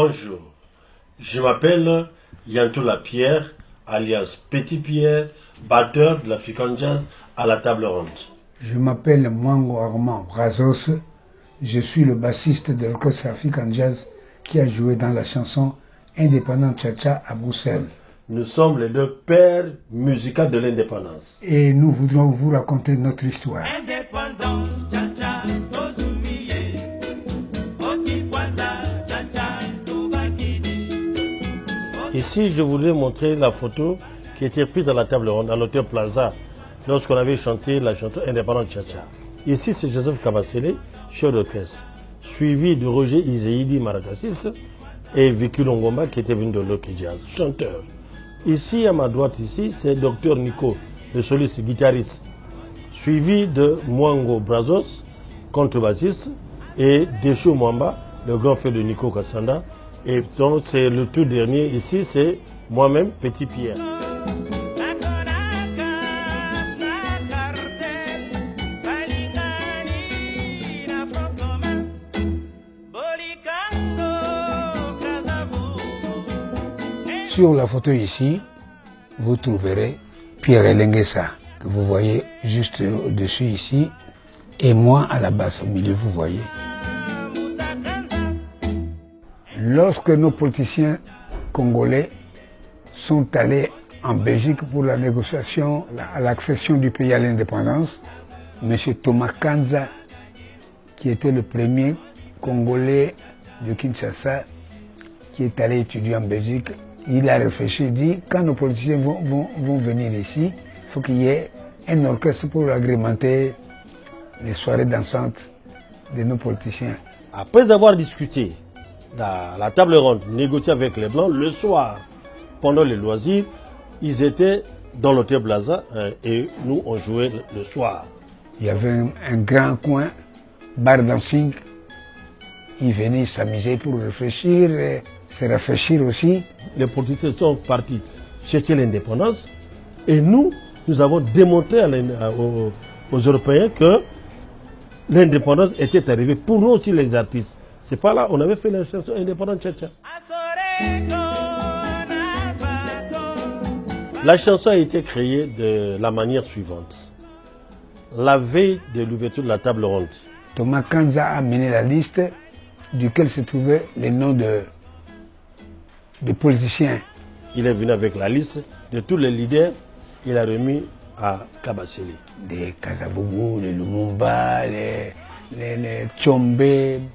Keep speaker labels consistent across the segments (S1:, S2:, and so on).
S1: Bonjour, je m'appelle Yantou Lapierre, alias Petit Pierre, batteur de l'African Jazz à la table ronde.
S2: Je m'appelle Mwango Armand Brazos, je suis le bassiste de l'orchestre African Jazz qui a joué dans la chanson Indépendante Cha-Cha à Bruxelles.
S1: Nous sommes les deux pères musicaux de l'indépendance.
S2: Et nous voudrions vous raconter notre histoire.
S3: Indépendance, cha-cha, tozumiye. Okikwaza, cha-cha, tubakidi.
S1: Ici, je voulais montrer la photo qui était prise à la table ronde à l'Hôtel Plaza lorsqu'on avait chanté la chanson Indépendante Cha-Cha. Ici, c'est Joseph Kabasele, chef d'orchestre, suivi de Roger Izeidi, maracassiste, et Vicky Longomba qui était venu de Loki Jazz, chanteur. Ici, à ma droite, ici, c'est Dr Nico, le soliste guitariste, suivi de Mwango Brazos, contrebassiste, et Desho Mwamba, le grand frère de Nico Kassanda. Et donc, c'est le tout dernier ici, c'est moi-même, Petit Pierre.
S2: Sur la photo ici, vous trouverez Pierre Elenguessa, que vous voyez juste au-dessus ici, et moi à la basse, au milieu, vous voyez. Lorsque nos politiciens congolais sont allés en Belgique pour la négociation, à l'accession du pays à l'indépendance, M. Thomas Kanza, qui était le premier Congolais de Kinshasa, qui est allé étudier en Belgique, il a réfléchi et dit, quand nos politiciens vont venir ici, il faut qu'il y ait un orchestre pour agrémenter les soirées dansantes de nos politiciens.
S1: Après avoir discuté à la table ronde, négocié avec les Blancs, le soir, pendant les loisirs, ils étaient dans l'Hôtel Plaza et nous, on jouait le soir.
S2: Il y avait un grand coin, bar dancing. Ils venaient s'amuser pour réfléchir, et se rafraîchir aussi.
S1: Les politiciens sont partis chercher l'indépendance et nous avons démontré aux Européens que l'indépendance était arrivée pour nous aussi les artistes. C'est pas là, on avait fait la chanson Indépendante Cha-Cha. La chanson a été créée de la manière suivante. La veille de l'ouverture de la table ronde,
S2: Thomas Kanza a mené la liste duquel se trouvaient les noms de politiciens.
S1: Il est venu avec la liste de tous les leaders, il a remis à Kabasele.
S2: Des Kasabougou, les Lumumba, les Tchombe.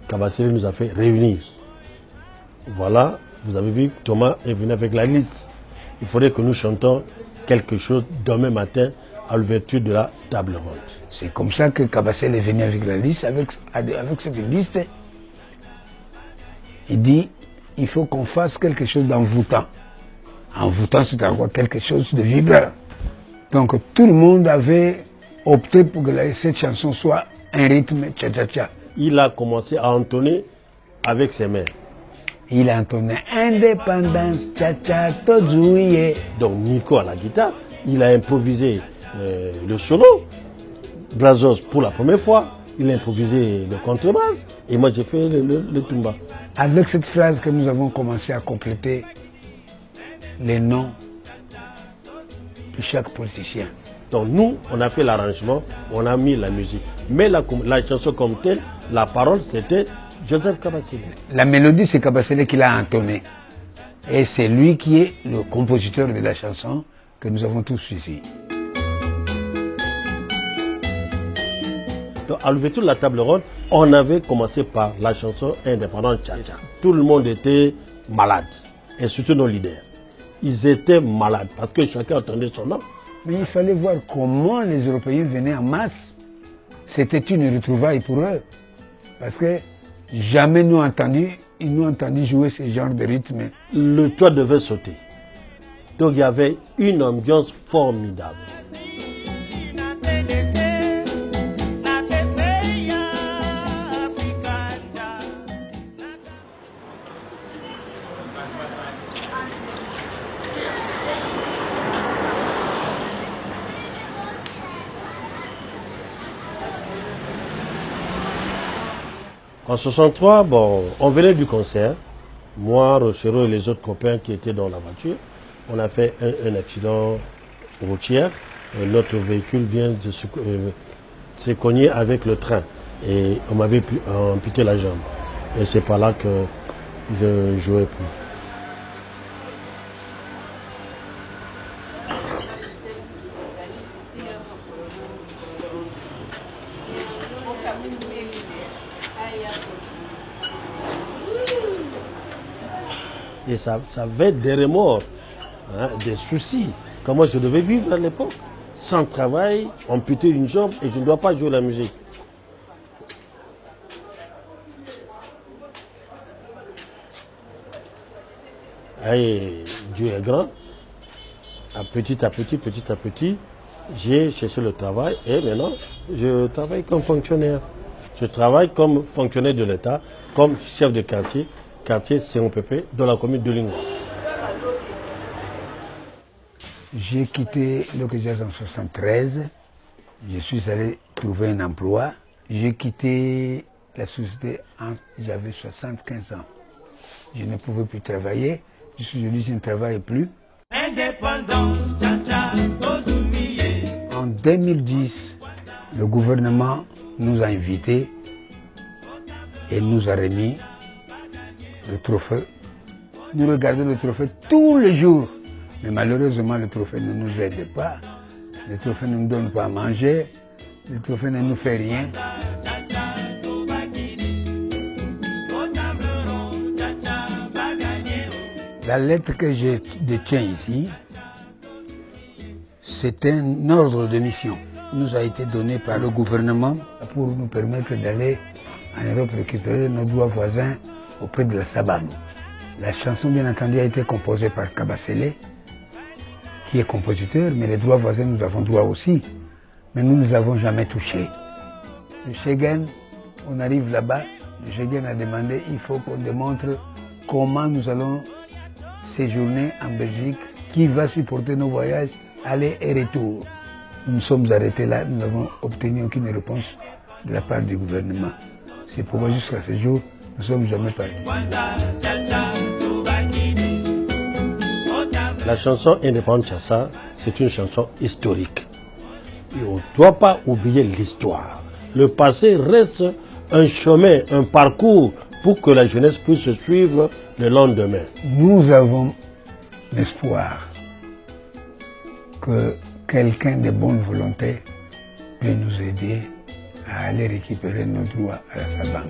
S1: Kabasele nous a fait réunir. Voilà, vous avez vu, Thomas est venu avec la liste. Il faudrait que nous chantions quelque chose demain matin à l'ouverture de la table ronde.
S2: C'est comme ça que Kabasele est venu avec la liste, avec cette liste. Il dit, il faut qu'on fasse quelque chose d'envoûtant. Envoûtant, c'est à quoi quelque chose de vibrant. Donc tout le monde avait opté pour que cette chanson soit un rythme cha-cha-cha.
S1: Il a commencé à entonner avec ses mains.
S2: Il a entonné Indépendance, cha-cha, tozouye.
S1: Donc Nico à la guitare, il a improvisé le solo. Brazos pour la première fois, il a improvisé le contrebasse. Et moi j'ai fait le tumba.
S2: Avec cette phrase que nous avons commencé à compléter les noms de chaque politicien.
S1: Donc nous, on a fait l'arrangement, on a mis la musique. Mais la chanson comme telle, la parole, c'était Joseph Kabasele.
S2: La mélodie, c'est Kabasele qui l'a entonnée. Et c'est lui qui est le compositeur de la chanson que nous avons tous suivi.
S1: Donc à l'ouverture de la table ronde, on avait commencé par la chanson Indépendante Cha-Cha. Tout le monde était malade, et surtout nos leaders. Ils étaient malades parce que chacun entendait son nom.
S2: Mais il fallait voir comment les Européens venaient en masse. C'était une retrouvaille pour eux. Parce que jamais ils n'ont entendu jouer ce genre de rythme.
S1: Le toit devait sauter. Donc il y avait une ambiance formidable. En 63, bon, on venait du concert Moi, Rochero et les autres copains qui étaient dans la voiture, on a fait un accident routier. Et notre véhicule vient de se cogner avec le train. Et on m'avait amputé la jambe. Et c'est par là que je ne jouais plus. Et ça avait des remords, hein, des soucis. Comment je devais vivre à l'époque, sans travail, amputé d'une jambe, et je ne dois pas jouer la musique. Et Dieu est grand. Petit à petit, j'ai cherché le travail et maintenant, je travaille comme fonctionnaire. Je travaille comme fonctionnaire de l'État, comme chef de quartier COPP dans la commune de Lingua.
S2: J'ai quitté l'OCJAS en 1973. Je suis allé trouver un emploi. J'ai quitté la société quand j'avais 75 ans. Je ne pouvais plus travailler. Aujourd'hui, je ne travaille plus.
S3: Indépendance, tcha-tcha, Tozumiye.
S2: En 2010, le gouvernement nous a invités et nous a remis le trophée. Nous regardons le trophée tous les jours. Mais malheureusement, le trophée ne nous aide pas. Le trophée ne nous donne pas à manger. Le trophée ne nous fait rien.
S3: Tcha-tcha, Tobakini. Otableron, tcha-tcha, Bagagnéo.
S2: La lettre que je détiens ici, c'est un ordre de mission. Il nous a été donné par le gouvernement pour nous permettre d'aller en Europe récupérer nos droits voisins auprès de la SABAM. La chanson, bien entendu, a été composée par Kabasele, qui est compositeur, mais les droits voisins, nous avons droit aussi. Mais nous ne les avons jamais touchés. Le Schengen, on arrive là-bas, le Schengen a demandé, il faut qu'on démontre comment nous allons séjourner en Belgique, qui va supporter nos voyages, aller et retour. Nous sommes arrêtés là, nous n'avons obtenu aucune réponse de la part du gouvernement. C'est pourquoi jusqu'à ce jour, nous ne sommes jamais partis.
S3: Kwanza, tcha-tcha, Tobakini. Otableron.
S1: La chanson Indépendante Chassa, c'est une chanson historique. Et on ne doit pas oublier l'histoire. Le passé reste un chemin, un parcours pour que la jeunesse puisse suivre le lendemain.
S2: Nous avons l'espoir que quelqu'un de bonne volonté peut nous aider à aller récupérer nos droits à la SABAM.